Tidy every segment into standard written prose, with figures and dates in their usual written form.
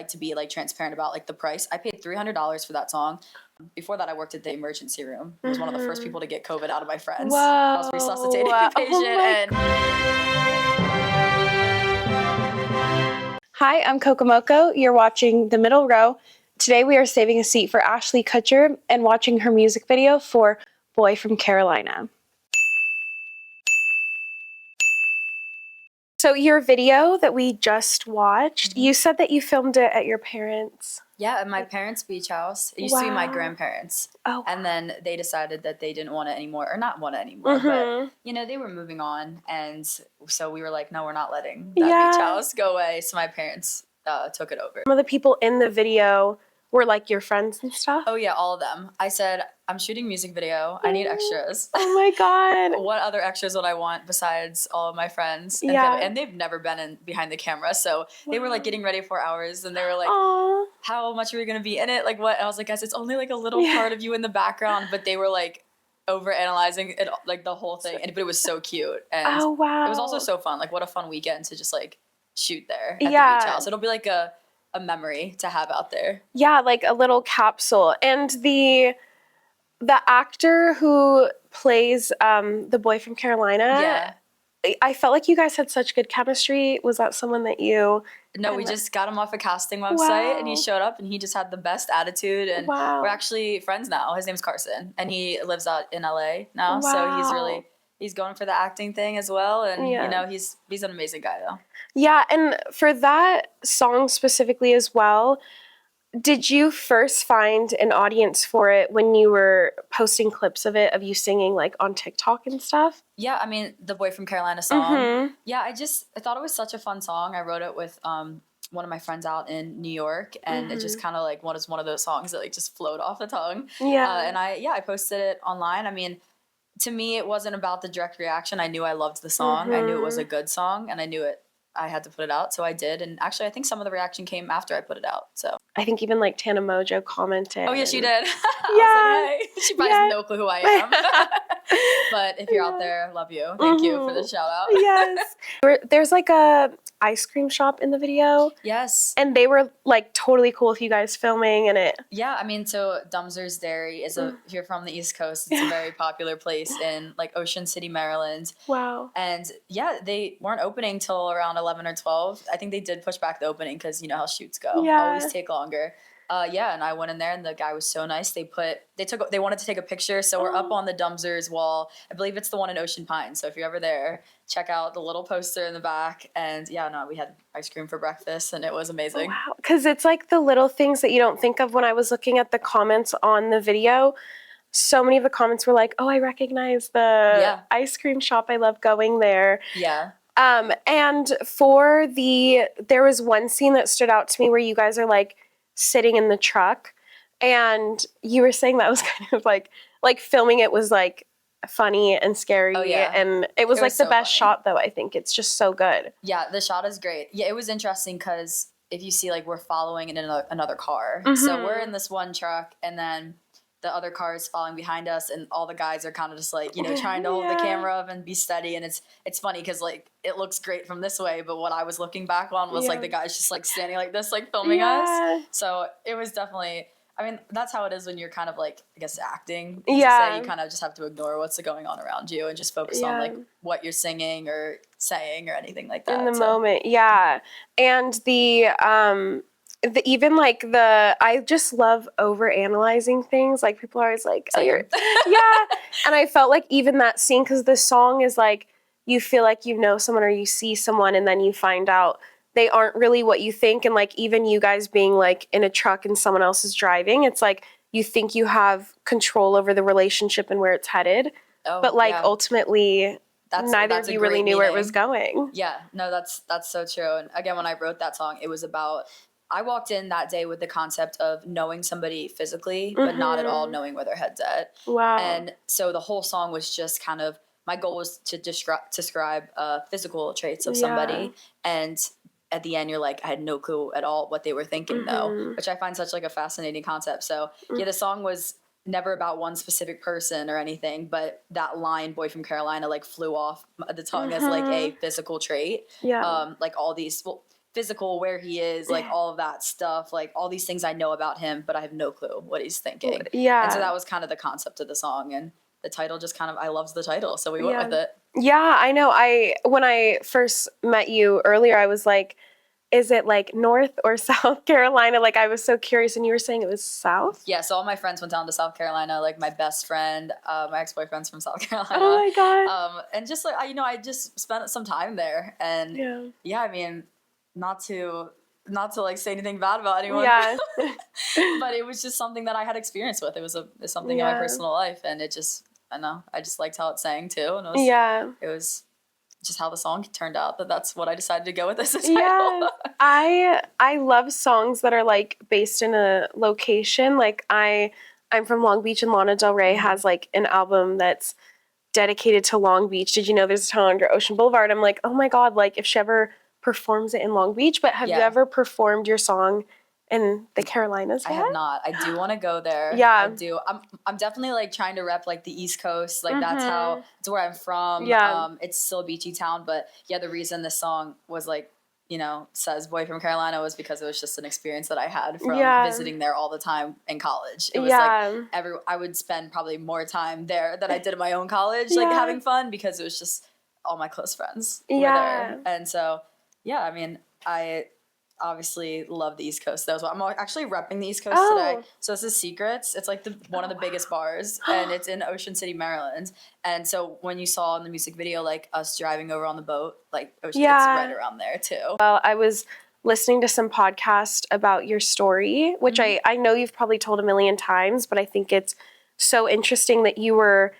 like to be like transparent about like the price. I paid $300 for that song. Before that, I worked at the emergency room. I was one of the first people to get COVID out of my friends. Whoa. I was resuscitating a patient. Hi, I'm Coco Mocoe. You're watching The Middle Row. Today we are saving a seat for Ashely Kutcher and watching her music video for Boy from Carolina. So your video that we just watched, you said that you filmed it at your parents'. Yeah, at my parents' beach house. It used to be my grandparents. Oh. And then they decided that they didn't want it anymore, or not want it anymore, but, you know, they were moving on. And so we were like, no, we're not letting that beach house go away. So my parents took it over. Some of the people in the video were like your friends and stuff? Oh, yeah, all of them. I said, I'm shooting a music video. I need extras. Oh, my God. What other extras would I want besides all of my friends and family? And they've never been behind the camera. So they were like getting ready for hours and they were like, how much are we going to be in it? Like what? And I was like, guys, it's only like a little part of you in the background. But they were like over analyzing it, like the whole thing. But it was so cute. And it was also so fun. Like what a fun weekend to just like shoot there at the beach house. It'll be like a memory to have out there. Yeah, like a little capsule. And the actor who plays the boy from Carolina, I felt like you guys had such good chemistry. Was that someone that you... No, we just got him off a casting website and he showed up and he just had the best attitude and we're actually friends now. His name's Carson and he lives out in LA now. So he's going for the acting thing as well. And you know, he's an amazing guy though. Yeah, and for that song specifically as well, did you first find an audience for it when you were posting clips of it, of you singing like on TikTok and stuff? Yeah, I mean, the Boy from Carolina song. Yeah, I thought it was such a fun song. I wrote it with one of my friends out in New York, and it just kind of like was one of those songs that like just flowed off the tongue. Yeah. And I posted it online. I mean, to me, it wasn't about the direct reaction. I knew I loved the song. I knew it was a good song, and I knew I had to put it out, so I did. And actually, I think some of the reaction came after I put it out. So I think even like Tana Mojo commented. Oh yeah, she did. I was like, hey. She probably has no clue who I am. But if you're out there, I love you. Thank you for the shout out. Yes. There's like a ice cream shop in the video. Yes. And they were like totally cool with you guys filming in it. Yeah, I mean, so Dumser's Dairy is if you're from the East Coast, it's a very popular place in like Ocean City, Maryland. Wow. And yeah, they weren't opening till around 11 or 12. I think they did push back the opening because you know how shoots go. Always take longer. And I went in there and the guy was so nice. They wanted to take a picture, so we're up on the Dumser's wall. I believe it's the one in Ocean Pines. So if you're ever there, check out the little poster in the back. And we had ice cream for breakfast and it was amazing. Wow, because it's like the little things that you don't think of. When I was looking at the comments on the video, so many of the comments were like, oh, I recognize the ice cream shop. I love going there. Yeah. And there was one scene that stood out to me where you guys are like sitting in the truck and you were saying that was kind of like filming it was like funny and scary. Oh, yeah. And it was like the best shot though. I think it's just so good. Yeah, the shot is great. Yeah, it was interesting because if you see like we're following in another car. So we're in this one truck and then the other car is following behind us and all the guys are kind of just like, you know, trying to hold the camera up and be steady. And it's funny because like it looks great from this way, but what I was looking back on was like the guys just like standing like this, like filming us. So it was definitely, I mean, that's how it is when you're kind of like, I guess, acting. Yeah. You kind of just have to ignore what's going on around you and just focus on like what you're singing or saying or anything like that. In the moment. Yeah. And I just love over analyzing things. Like people are always like, oh, you're, And I felt like even that scene, because the song is like, you feel like you know someone or you see someone and then you find out they aren't really what you think. And like, even you guys being like in a truck and someone else is driving, it's like, you think you have control over the relationship and where it's headed. Oh, but like ultimately neither of you really knew where it was going. Yeah, no, that's so true. And again, when I wrote that song, it was about, I walked in that day with the concept of knowing somebody physically, but not at all knowing where their head's at. Wow. And so the whole song was just kind of, my goal was to describe physical traits of somebody. And at the end, you're like, I had no clue at all what they were thinking though, which I find such like a fascinating concept. So yeah, the song was never about one specific person or anything, but that line, Boy from Carolina, like flew off the tongue as like a physical trait. Yeah. Like all these, physical, where he is, like all of that stuff, like all these things I know about him, but I have no clue what he's thinking. Yeah. And so that was kind of the concept of the song, and the title just kind of, I loved the title, so we went with it. Yeah, I know. When I first met you earlier, I was like, is it like North or South Carolina? Like, I was so curious, and you were saying it was South? Yeah, so all my friends went down to South Carolina. Like, my best friend, my ex-boyfriend's from South Carolina. Oh my God. And just like, I just spent some time there. And yeah, I mean, not to like say anything bad about anyone. Yeah. But it was just something that I had experience with. It was something in my personal life. And it just, I know, I just liked how it sang too. And it was just how the song turned out, that's what I decided to go with as a title. Yeah, I love songs that are like based in a location. Like I'm from Long Beach, and Lana Del Rey has like an album that's dedicated to Long Beach. Did you know there's a town under Ocean Boulevard? I'm like, oh my God, like if she ever performs it in Long Beach. But have you ever performed your song in the Carolinas yet? I have not. I do want to go there. Yeah. I do. I'm definitely like trying to rep like the East Coast. Like that's where I'm from. Yeah. It's still a beachy town, but yeah, the reason this song was like, says Boy from Carolina was because it was just an experience that I had from visiting there all the time in college. It was like I would spend probably more time there than I did at my own college, like having fun, because it was just all my close friends were there. And so, yeah, I mean, I obviously love the East Coast though. So I'm actually repping the East Coast today. So this is Secrets. It's like one of the biggest bars, and it's in Ocean City, Maryland. And so when you saw in the music video, like us driving over on the boat, like it's right around there too. Well, I was listening to some podcast about your story, which I know you've probably told a million times, but I think it's so interesting that you were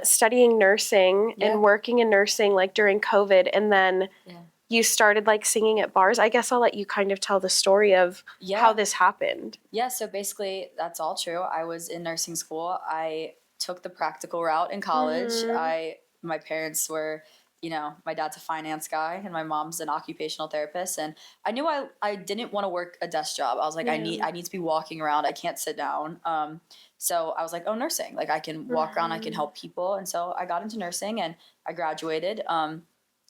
studying nursing and working in nursing like during COVID, and then you started like singing at bars. I guess I'll let you kind of tell the story of how this happened. Yeah, so basically that's all true. I was in nursing school. I took the practical route in college. My parents were, my dad's a finance guy and my mom's an occupational therapist, and I knew I didn't want to work a desk job. I was like, I need to be walking around. I can't sit down. So I was like, oh, nursing. Like I can walk around, I can help people. And so I got into nursing and I graduated.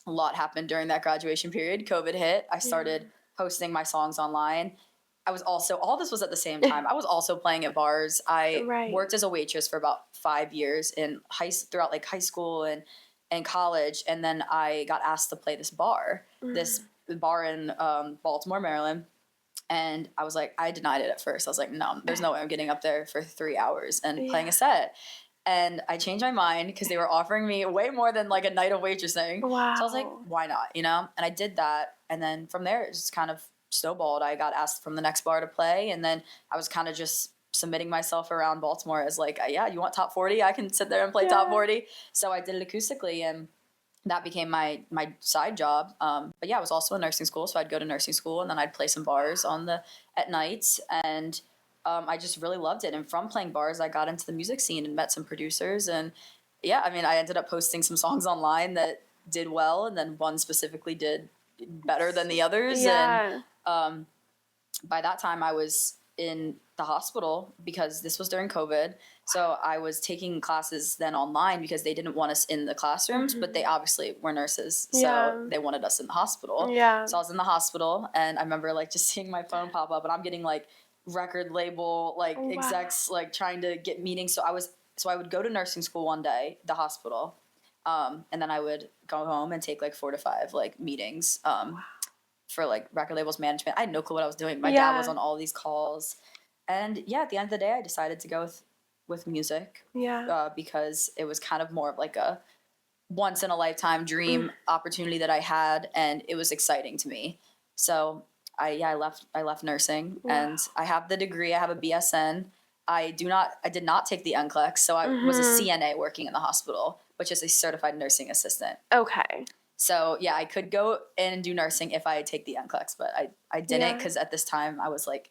A lot happened during that graduation period. COVID hit. I started posting my songs online. I was also, all this was at the same time. I was also playing at bars. I worked as a waitress for about 5 years throughout like high school and college. And then I got asked to play this bar in Baltimore, Maryland. And I was like, I denied it at first. I was like, no, there's no way I'm getting up there for 3 hours and playing a set. And I changed my mind because they were offering me way more than like a night of waitressing. Wow. So I was like, why not, And I did that. And then from there, it just kind of snowballed. I got asked from the next bar to play. And then I was kind of just submitting myself around Baltimore as like, you want top 40? I can sit there and play top 40. So I did it acoustically, and that became my side job. But yeah, I was also in nursing school. So I'd go to nursing school and then I'd play some bars at nights. And I just really loved it. And from playing bars, I got into the music scene and met some producers. And yeah, I mean, I ended up posting some songs online that did well. And then one specifically did better than the others. Yeah. And by that time, I was in the hospital because this was during COVID. So I was taking classes then online because they didn't want us in the classrooms, but they obviously were nurses. So they wanted us in the hospital. Yeah. So I was in the hospital, and I remember like just seeing my phone pop up, and I'm getting like record label execs like trying to get meetings. So I would go to nursing school one day, the hospital, and then I would go home and take like 4 to 5 like meetings for like record labels management. I had no clue what I was doing. My dad was on all these calls, and at the end of the day, I decided to go with music. Because it was kind of more of like a once in a lifetime dream opportunity that I had, and it was exciting to me. So I left nursing, and I have the degree. I have a BSN. I did not take the NCLEX, so I was a CNA working in the hospital, which is a certified nursing assistant. Okay. So yeah, I could go in and do nursing if I take the NCLEX, but I didn't because at this time I was like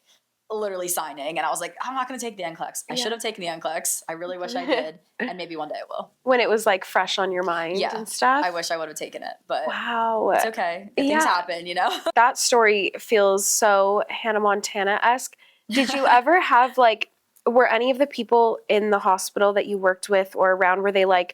literally signing, and I was like, I'm not going to take the NCLEX. I should have taken the NCLEX. I really wish I did, and maybe one day I will. When it was like fresh on your mind and stuff? I wish I would have taken it, but it's okay. Things happen, That story feels so Hannah Montana-esque. Did you ever have like, were any of the people in the hospital that you worked with or around, were they like,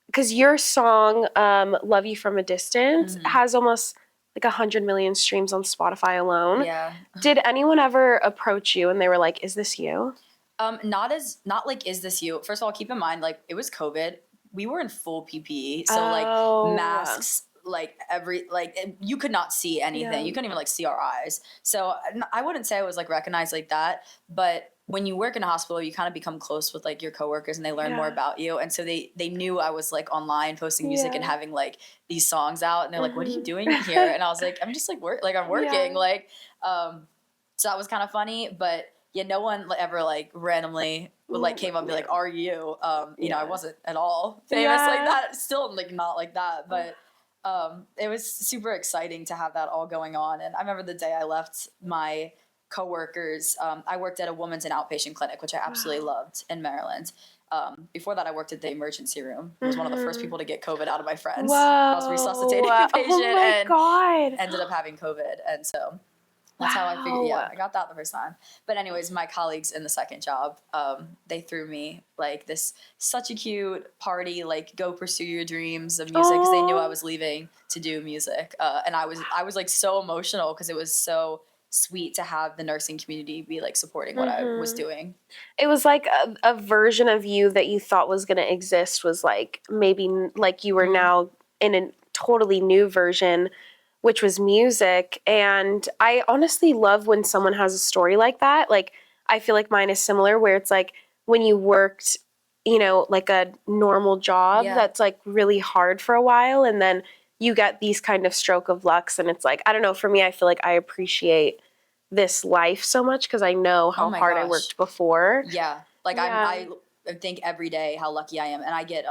because your song, Love You From a Distance, has almost like 100 million streams on Spotify alone. Yeah. Did anyone ever approach you and they were like, is this you? Not like, is this you? First of all, keep in mind, like, it was COVID. We were in full PPE. So, like, masks, like, you could not see anything. Yeah. You couldn't even, like, see our eyes. So, I wouldn't say I was, like, recognized like that. But when you work in a hospital, you kind of become close with, like, your coworkers and they learn more about you. And so they knew I was, like, online posting music and having, like, these songs out. And they're like, what are you doing here? And I was like, I'm just, like, I'm working. Like, so that was kind of funny. But yeah, no one ever like randomly would like came up and be like, "Are you?" You know, I wasn't at all famous like that. Still like not like that, but it was super exciting to have that all going on. And I remember the day I left my coworkers. I worked at a women's and outpatient clinic, which I absolutely loved in Maryland. Before that, I worked at the emergency room. I was one of the first people to get COVID out of my friends. Whoa. I was resuscitating a patient and God. ended up having COVID, and so. That's how I figured. Yeah, I got that the first time. But anyways, my colleagues in the second job, they threw me like this such a cute party, like go pursue your dreams of music, because they knew I was leaving to do music, and I was like so emotional because it was so sweet to have the nursing community be like supporting what I was doing. It was like a version of you that you thought was going to exist was like maybe like you were now in a totally new version, which was music. And I honestly love when someone has a story like that. Like, I feel like mine is similar, where it's like when you worked, you know, like a normal job that's like really hard for a while, and then you get these kind of stroke of lucks, and it's like, I don't know, for me, I feel like I appreciate this life so much because I know how hard I worked before. Yeah. Like I think every day how lucky I am. And I get,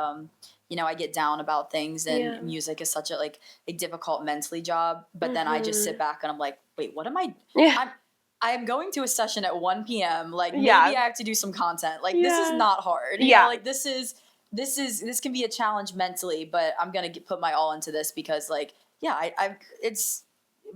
you know, I get down about things, and music is such a like a difficult mentally job. But then I just sit back and I'm like, wait, what am I? I am going to a session at 1 p.m. Like maybe I have to do some content. Like this is not hard. You know, like this can be a challenge mentally, but I'm gonna put my all into this because like it's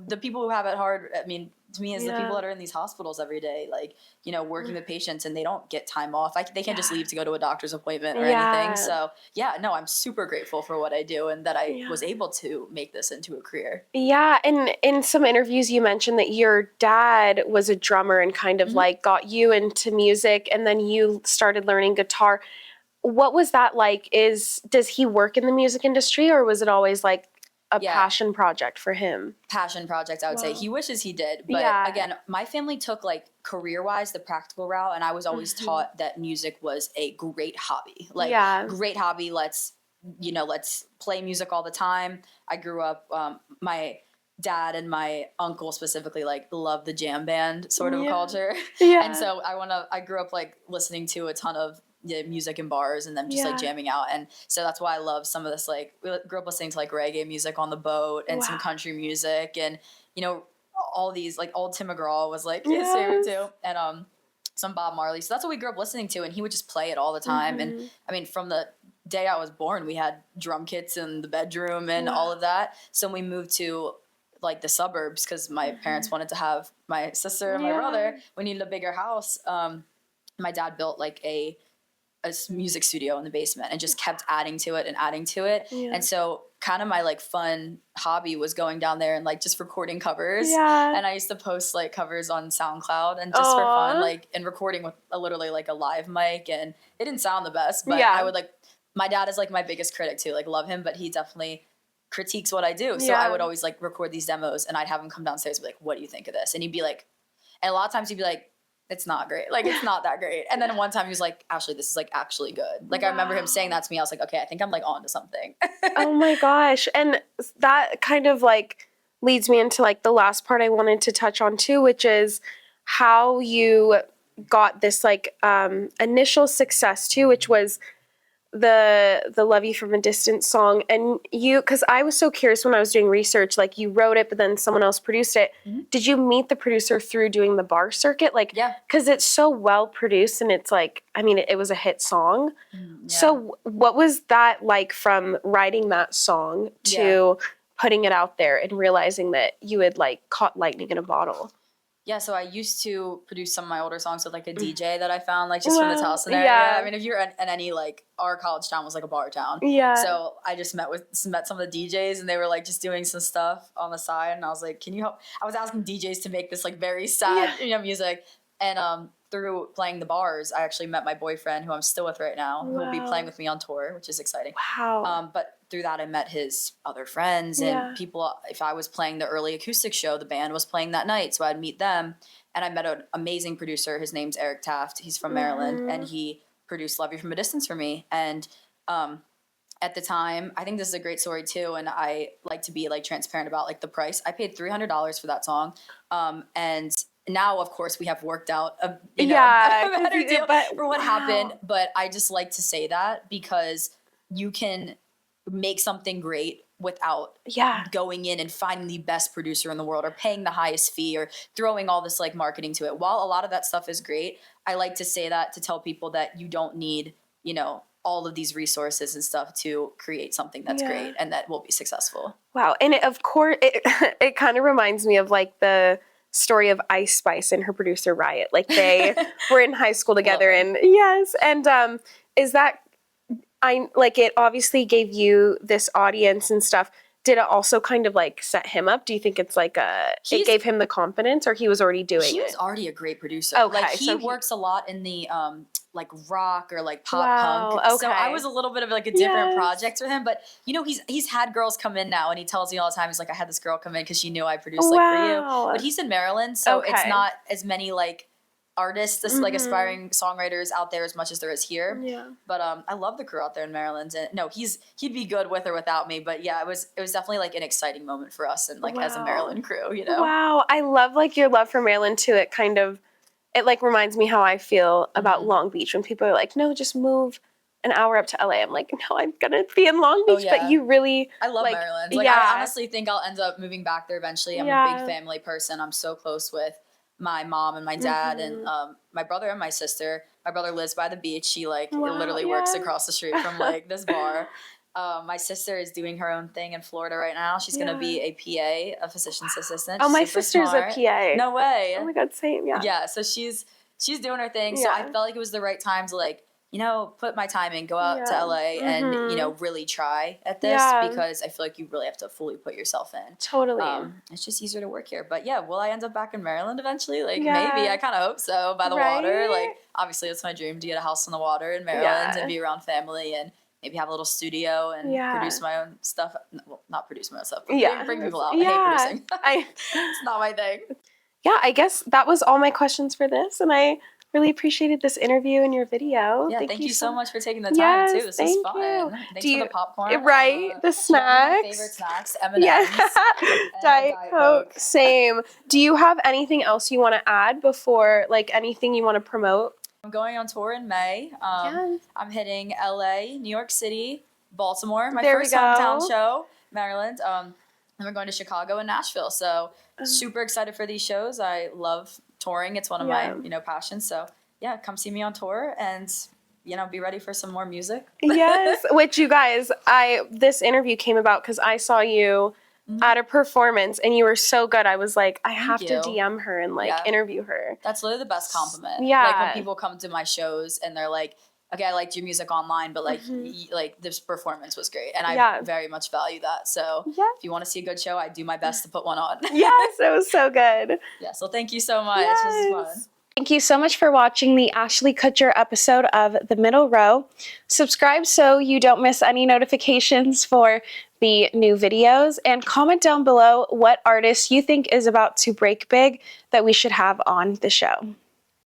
the people who have it hard. I mean, to me, is the people that are in these hospitals every day, like, you know, working with patients, and they don't get time off. They can't just leave to go to a doctor's appointment or anything. So, I'm super grateful for what I do and that I was able to make this into a career. Yeah, and in some interviews, you mentioned that your dad was a drummer and kind of like got you into music, and then you started learning guitar. What was that like? Does he work in the music industry, or was it always like a passion project for him? Passion project, I would say. He wishes he did. But again, my family took like career-wise the practical route, and I was always taught that music was a great hobby. Like great hobby, let's play music all the time. I grew up, my dad and my uncle specifically like love the jam band sort of culture. And so I grew up like listening to a ton of music in bars and them just like jamming out, and so that's why I love some of this. Like we grew up listening to like reggae music on the boat and some country music, and you know all these like old Tim McGraw was like his favorite too, and some Bob Marley. So that's what we grew up listening to, and he would just play it all the time. And I mean, from the day I was born, we had drum kits in the bedroom and all of that. So when we moved to like the suburbs, because my parents wanted to have my sister and my brother, we needed a bigger house. My dad built like a music studio in the basement and just kept adding to it and adding to it. And so kind of my like fun hobby was going down there and like just recording covers. And I used to post like covers on SoundCloud and just for fun, like, and recording with literally like a live mic, and it didn't sound the best, but I would like, my dad is like my biggest critic too, like love him, but he definitely critiques what I do. So I would always like record these demos, and I'd have him come downstairs and be like, what do you think of this? And he'd be like, and a lot of times he'd be like, it's not great. Like, it's not that great. And then one time he was like, Ashely, this is like actually good. Like, I remember him saying that to me. I was like, okay, I think I'm like on to something. Oh my gosh. And that kind of like leads me into like the last part I wanted to touch on too, which is how you got this like initial success too, which was the Love You From a Distance song. And you, because I was so curious when I was doing research, like you wrote it, but then someone else produced it. Did you meet the producer through doing the bar circuit? Like, because it's so well produced, and it's like, I mean, it was a hit song. So what was that like from writing that song to putting it out there and realizing that you had like caught lightning in a bottle? Yeah, so I used to produce some of my older songs with like a DJ that I found like just from the Towson area. Yeah. I mean, if you're in any like our college town was like a bar town. Yeah. So I just met some of the DJs and they were like just doing some stuff on the side and I was like, can you help? I was asking DJs to make this like very sad music and through playing the bars, I actually met my boyfriend who I'm still with right now, who will be playing with me on tour, which is exciting. Wow. But through that, I met his other friends and people. If I was playing the early acoustic show, the band was playing that night, so I'd meet them. And I met an amazing producer. His name's Eric Taft. He's from Maryland, and he produced "Love You from a Distance" for me. And at the time, I think this is a great story too. And I like to be like transparent about like the price. I paid $300 for that song, and now, of course, we have worked out a better deal for what happened. But I just like to say that because you can make something great without going in and finding the best producer in the world or paying the highest fee or throwing all this like marketing to it. While a lot of that stuff is great, I like to say that to tell people that you don't need, all of these resources and stuff to create something that's great and that will be successful. Wow. And of course, it kind of reminds me of like the story of Ice Spice and her producer Riot. Like they were in high school together and is that it obviously gave you this audience and stuff. Did it also kind of like set him up? Do you think it's like it gave him the confidence or he was already doing it? He was already a great producer. Okay, like he works a lot in the like rock or like pop punk. Okay. So I was a little bit of like a different project with him, but he's had girls come in now and he tells me all the time, he's like, I had this girl come in because she knew I produced like for you. But he's in Maryland, so it's not as many like artists, like aspiring songwriters out there as much as there is here. Yeah. But I love the crew out there in Maryland. And no, he'd be good with or without me. But yeah, it was definitely like an exciting moment for us and like as a Maryland crew, Wow. I love like your love for Maryland too. It like reminds me how I feel about Long Beach when people are like, no, just move an hour up to LA. I'm like, no, I'm gonna be in Long Beach. But you really I love Maryland. Like I honestly think I'll end up moving back there eventually. I'm a big family person. I'm so close with my mom and my dad and my brother and my sister. My brother lives by the beach. She literally works across the street from like this bar. My sister is doing her own thing in Florida right now. She's going to be a PA, a physician's assistant. Oh, my sister's a PA. No way. Oh my God, same, yeah. Yeah, so she's doing her thing. So I felt like it was the right time to like, put my time in, go out to LA and, really try at this because I feel like you really have to fully put yourself in. Totally. It's just easier to work here. But yeah, will I end up back in Maryland eventually? Like maybe, I kind of hope so, by the water. Like obviously it's my dream to get a house on the water in Maryland and be around family and maybe have a little studio and produce my own stuff. Well, not produce my own stuff, but bring people out. I hate producing. It's not my thing. Yeah, I guess that was all my questions for this. And I really appreciated this interview and your video. Yeah, thank you so much for taking the time too. This was fun. Thanks for the popcorn. Right, the snacks. My favorite snacks, M&Ms. Diet Coke. Same. Do you have anything else you want to add before, like anything you want to promote? I'm going on tour in May. I'm hitting LA, New York City, Baltimore, my first hometown show, Maryland. And we're going to Chicago and Nashville. So super excited for these shows. I love touring. It's one of my, passions. So yeah, come see me on tour and, be ready for some more music. Yes. Which you guys, this interview came about because I saw you at a performance and you were so good. I was like, I have to DM her and interview her. That's literally the best compliment. Yeah. Like when people come to my shows and they're like, okay, I liked your music online, but this performance was great. And I very much value that. So if you want to see a good show, I do my best to put one on. Yes, it was so good. Yeah, so thank you so much. Yes. This was fun. Thank you so much for watching the Ashely Kutcher episode of The Middle Row. Subscribe so you don't miss any notifications for the new videos, and comment down below what artist you think is about to break big that we should have on the show.